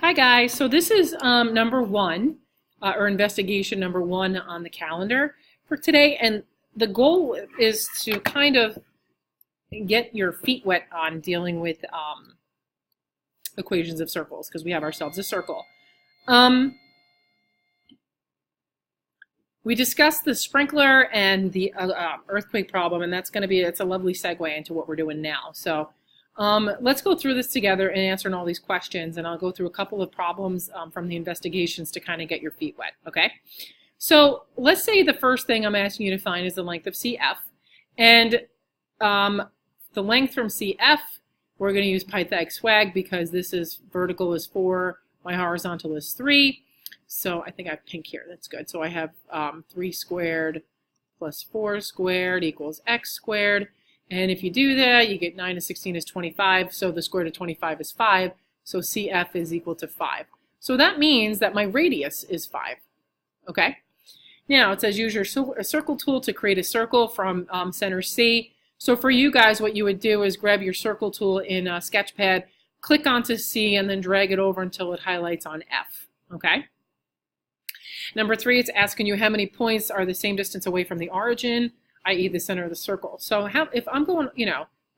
Hi guys, so this is number one, or investigation number one on the calendar for today, and the goal is to kind of get your feet wet on dealing with equations of circles, because we have ourselves a circle. We discussed the sprinkler and the earthquake problem, and it's a lovely segue into what we're doing now. So let's go through this together and answering all these questions, and I'll go through a couple of problems from the investigations to kind of get your feet wet, okay? So let's say the first thing I'm asking you to find is the length of CF, and the length from CF, we're going to use Pythag-Swag because this is vertical is 4, my horizontal is 3. So I think I have pink here. That's good. So I have 3 squared plus 4 squared equals x squared. And if you do that, you get 9 to 16 is 25. So the square root of 25 is 5. So CF is equal to 5. So that means that my radius is 5. Okay? Now it says use your circle tool to create a circle from center C. So for you guys, what you would do is grab your circle tool in Sketchpad, click onto C, and then drag it over until it highlights on F. Okay? Number 3, it's asking you how many points are the same distance away from the origin, i.e. the center of the circle. So if I'm going,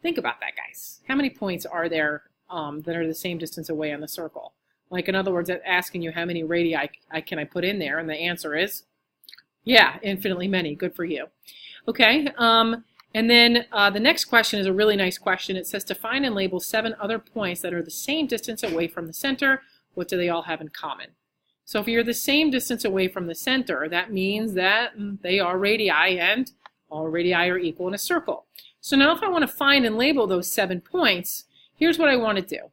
think about that, guys. How many points are there that are the same distance away on the circle? Like, in other words, it's asking you how many radii can I put in there, and the answer is, yeah, infinitely many. Good for you. Okay, and then the next question is a really nice question. It says to find and label 7 other points that are the same distance away from the center. What do they all have in common? So if you're the same distance away from the center, that means that they are radii, and all radii are equal in a circle. So now if I want to find and label those 7 points, here's what I want to do.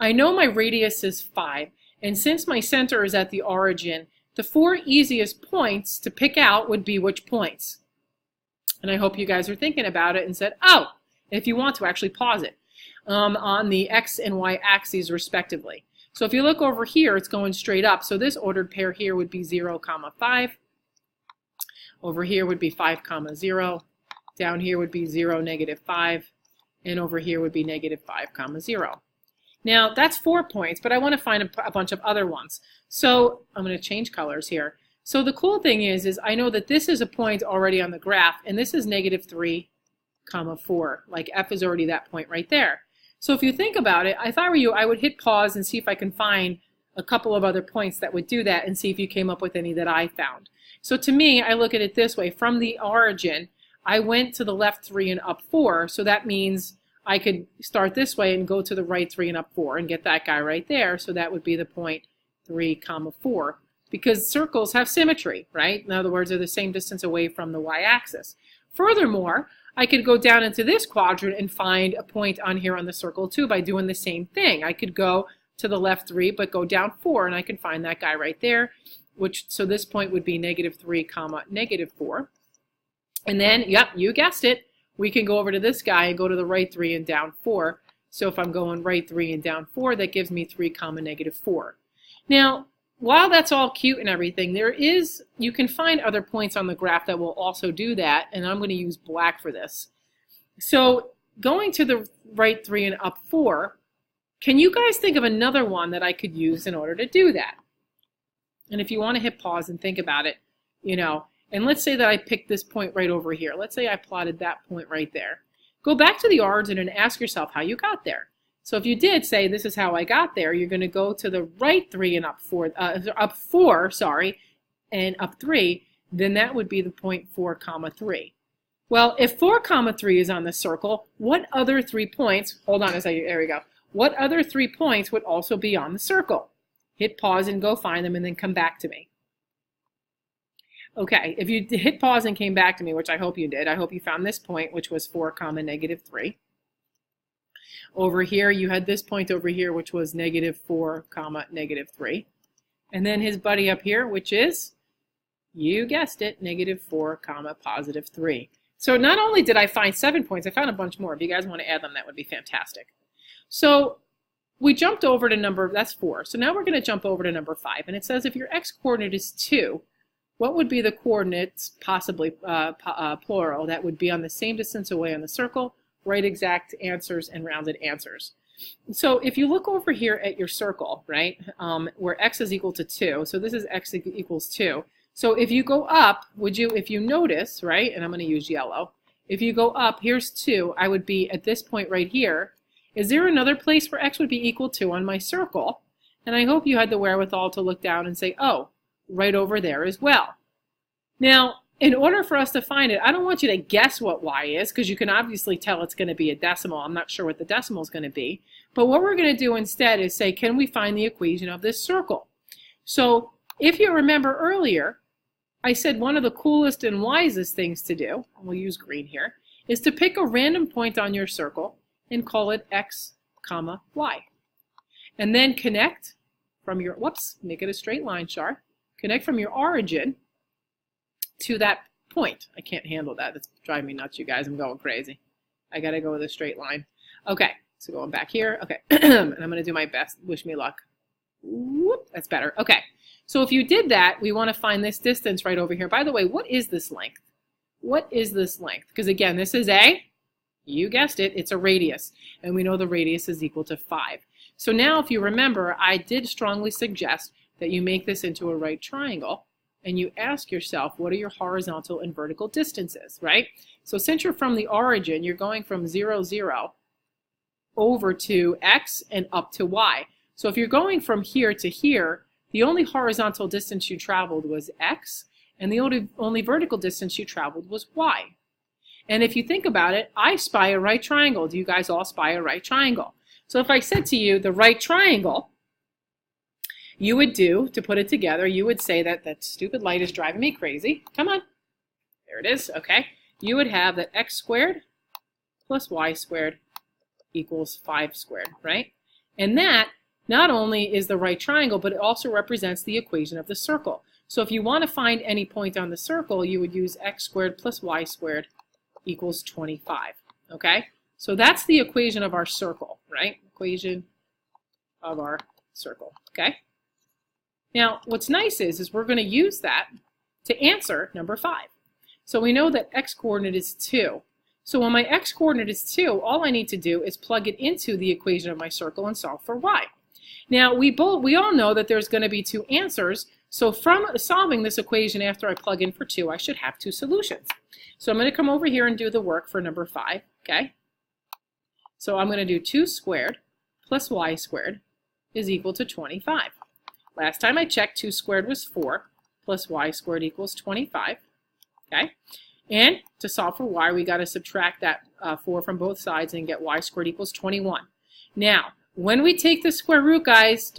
I know my radius is 5, and since my center is at the origin, the 4 easiest points to pick out would be which points? And I hope you guys are thinking about it and said, oh, if you want to actually pause it, on the x and y axes respectively. So if you look over here, it's going straight up. So this ordered pair here would be 0, 5. Over here would be 5, 0. Down here would be 0, -5. And over here would be -5, 0. Now that's 4 points, but I want to find a bunch of other ones. So I'm going to change colors here. So the cool thing is I know that this is a point already on the graph, and this is -3, 4. Like F is already that point right there. So if you think about it, if I were you, I would hit pause and see if I can find a couple of other points that would do that and see if you came up with any that I found. So to me, I look at it this way. From the origin, I went to the left 3 and up 4. So that means I could start this way and go to the right 3 and up 4 and get that guy right there. So that would be the point 3, 4. Because circles have symmetry, right? In other words, they're the same distance away from the y-axis. Furthermore, I could go down into this quadrant and find a point on here on the circle too by doing the same thing. I could go to the left 3 but go down 4 and I can find that guy right there, so this point would be -3, -4. And then, yep, you guessed it, we can go over to this guy and go to the right 3 and down 4. So if I'm going right 3 and down 4, that gives me 3, -4. Now, while that's all cute and everything, you can find other points on the graph that will also do that, and I'm going to use black for this. So going to the right 3 and up 4, can you guys think of another one that I could use in order to do that? And if you want to hit pause and think about it, and let's say that I picked this point right over here. Let's say I plotted that point right there. Go back to the origin and ask yourself how you got there. So if you did say this is how I got there, you're going to go to the right 3 and up 4, and up 3, then that would be the point 4, 3. Well, if 4, 3 is on the circle, what other 3 points, hold on a second, there we go. What other 3 points would also be on the circle? Hit pause and go find them and then come back to me. Okay, if you hit pause and came back to me, which I hope you did, I hope you found this point, which was 4, -3. Over here, you had this point over here, which was -4, -3. And then his buddy up here, which is, you guessed it, -4, +3. So not only did I find 7 points, I found a bunch more. If you guys want to add them, that would be fantastic. So we jumped over to that's 4. So now we're going to jump over to number 5. And it says if your x-coordinate is 2, what would be the coordinates, possibly plural, that would be on the same distance away on the circle? Right exact answers and rounded answers. So if you look over here at your circle, right, where x is equal to 2, so this is x equals 2. So if you go up, if you notice, right, and I'm going to use yellow, if you go up, here's 2, I would be at this point right here. Is there another place where x would be equal to on my circle? And I hope you had the wherewithal to look down and say, oh, right over there as well. Now, in order for us to find it, I don't want you to guess what y is, because you can obviously tell it's going to be a decimal. I'm not sure what the decimal is going to be. But what we're going to do instead is say, can we find the equation of this circle? So if you remember earlier, I said one of the coolest and wisest things to do, and we'll use green here, is to pick a random point on your circle and call it x, comma, y. And then connect from your, make it a straight line, Char. Connect from your origin to that point. I can't handle that. That's driving me nuts, you guys. I'm going crazy. I got to go with a straight line. Okay, so going back here. Okay, and I'm going to do my best. Wish me luck. Whoop, that's better. Okay, so if you did that, we want to find this distance right over here. By the way, what is this length? What is this length? Because again, this is you guessed it, it's a radius. And we know the radius is equal to 5. So now if you remember, I did strongly suggest that you make this into a right triangle. And you ask yourself, what are your horizontal and vertical distances, right? So since you're from the origin, you're going from 0, 0 over to x and up to y. So if you're going from here to here, the only horizontal distance you traveled was x, and the only vertical distance you traveled was y. And if you think about it, I spy a right triangle. Do you guys all spy a right triangle? So if I said to you, the right triangle, you would do, to put it together, you would say that that stupid light is driving me crazy. Come on. There it is. Okay. You would have that x squared plus y squared equals 5 squared, right? And that not only is the right triangle, but it also represents the equation of the circle. So if you want to find any point on the circle, you would use x squared plus y squared equals 25. Okay? So that's the equation of our circle, right? Equation of our circle. Okay? Now, what's nice is we're going to use that to answer number 5. So we know that x-coordinate is 2. So when my x-coordinate is 2, all I need to do is plug it into the equation of my circle and solve for y. Now, we all know that there's going to be 2 answers. So from solving this equation after I plug in for 2, I should have 2 solutions. So I'm going to come over here and do the work for number 5. Okay? So I'm going to do 2 squared plus y squared is equal to 25. Last time I checked, 2 squared was 4, plus y squared equals 25. Okay? And to solve for y, we got to subtract that 4 from both sides and get y squared equals 21. Now, when we take the square root, guys,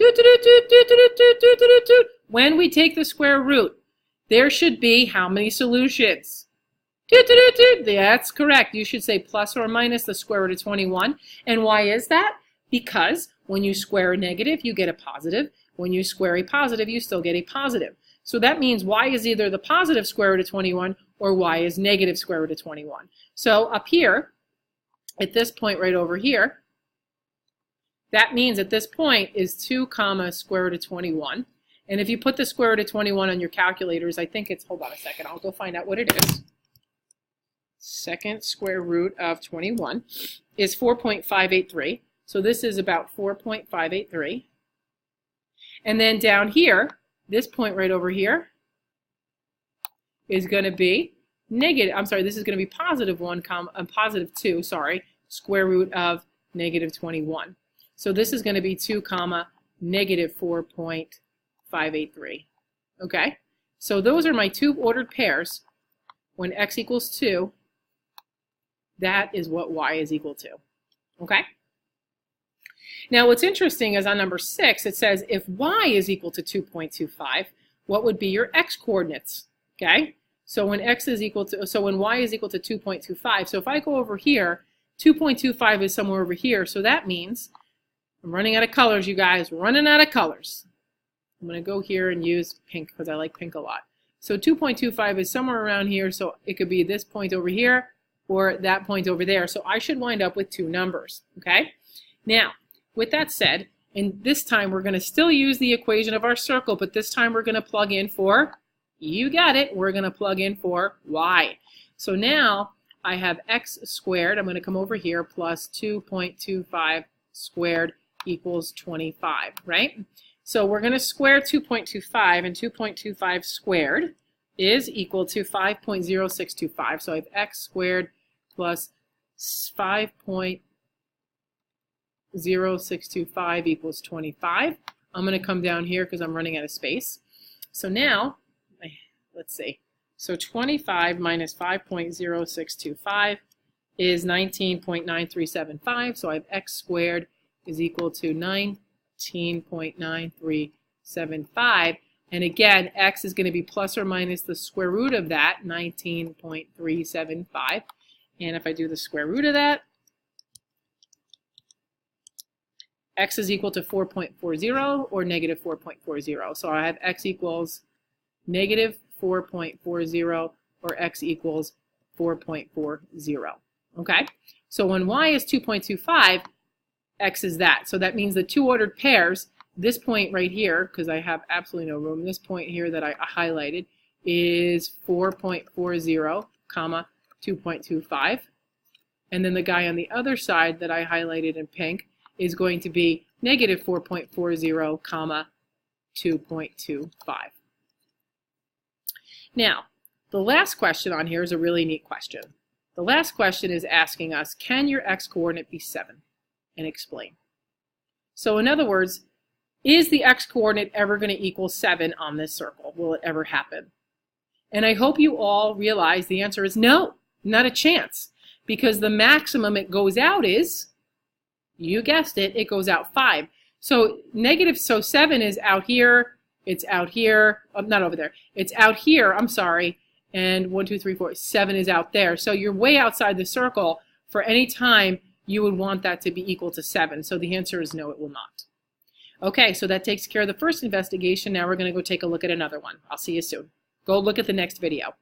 when we take the square root, there should be how many solutions? That's correct. You should say plus or minus the square root of 21. And why is that? Because when you square a negative, you get a positive. When you square a positive, you still get a positive. So that means y is either the positive square root of 21 or y is negative square root of 21. So up here, at this point right over here, that means at this point is 2 comma square root of 21. And if you put the square root of 21 on your calculators, I think it's, hold on a second, I'll go find out what it is. Second square root of 21 is 4.583. So this is about 4.583. And then down here, this point right over here is going to be negative, I'm sorry, this is going to be positive 1, positive 2, sorry, square root of negative 21. So this is going to be 2 comma negative 4.583. Okay? So those are my 2 ordered pairs. When x equals 2, that is what y is equal to. Okay? Now, what's interesting is on number 6, it says if y is equal to 2.25, what would be your x coordinates? Okay? So when y is equal to 2.25, so if I go over here, 2.25 is somewhere over here, so that means I'm running out of colors, you guys, running out of colors. I'm going to go here and use pink because I like pink a lot. So 2.25 is somewhere around here, so it could be this point over here or that point over there. So I should wind up with 2 numbers. Okay? Now, with that said, and this time we're going to still use the equation of our circle, but this time we're going to plug in for, you got it, we're going to plug in for y. So now I have x squared, I'm going to come over here, plus 2.25 squared equals 25, right? So we're going to square 2.25, and 2.25 squared is equal to 5.0625. So I have x squared plus 5.0625 equals 25. I'm going to come down here because I'm running out of space. So now, let's see. So 25 minus 5.0625 is 19.9375. So I have x squared is equal to 19.9375. And again, x is going to be plus or minus the square root of that, 19.375. And if I do the square root of that, x is equal to 4.40 or negative 4.40. So I have x equals negative 4.40 or x equals 4.40. Okay? So when y is 2.25, x is that. So that means the two ordered pairs, this point right here, because I have absolutely no room, this point here that I highlighted is 4.40, comma, 2.25. And then the guy on the other side that I highlighted in pink is going to be negative 4.40, comma, 2.25. Now, the last question on here is a really neat question. The last question is asking us, can your x-coordinate be 7? And explain. So in other words, is the x-coordinate ever going to equal 7 on this circle? Will it ever happen? And I hope you all realize the answer is no, not a chance. Because the maximum it goes out is, you guessed it, it goes out 5. So 7 is out here, it's out here, not over there, it's out here, I'm sorry, and 1, 2, 3, 4, 7 is out there. So you're way outside the circle for any time you would want that to be equal to 7. So the answer is no, it will not. Okay, so that takes care of the first investigation. Now we're going to go take a look at another one. I'll see you soon. Go look at the next video.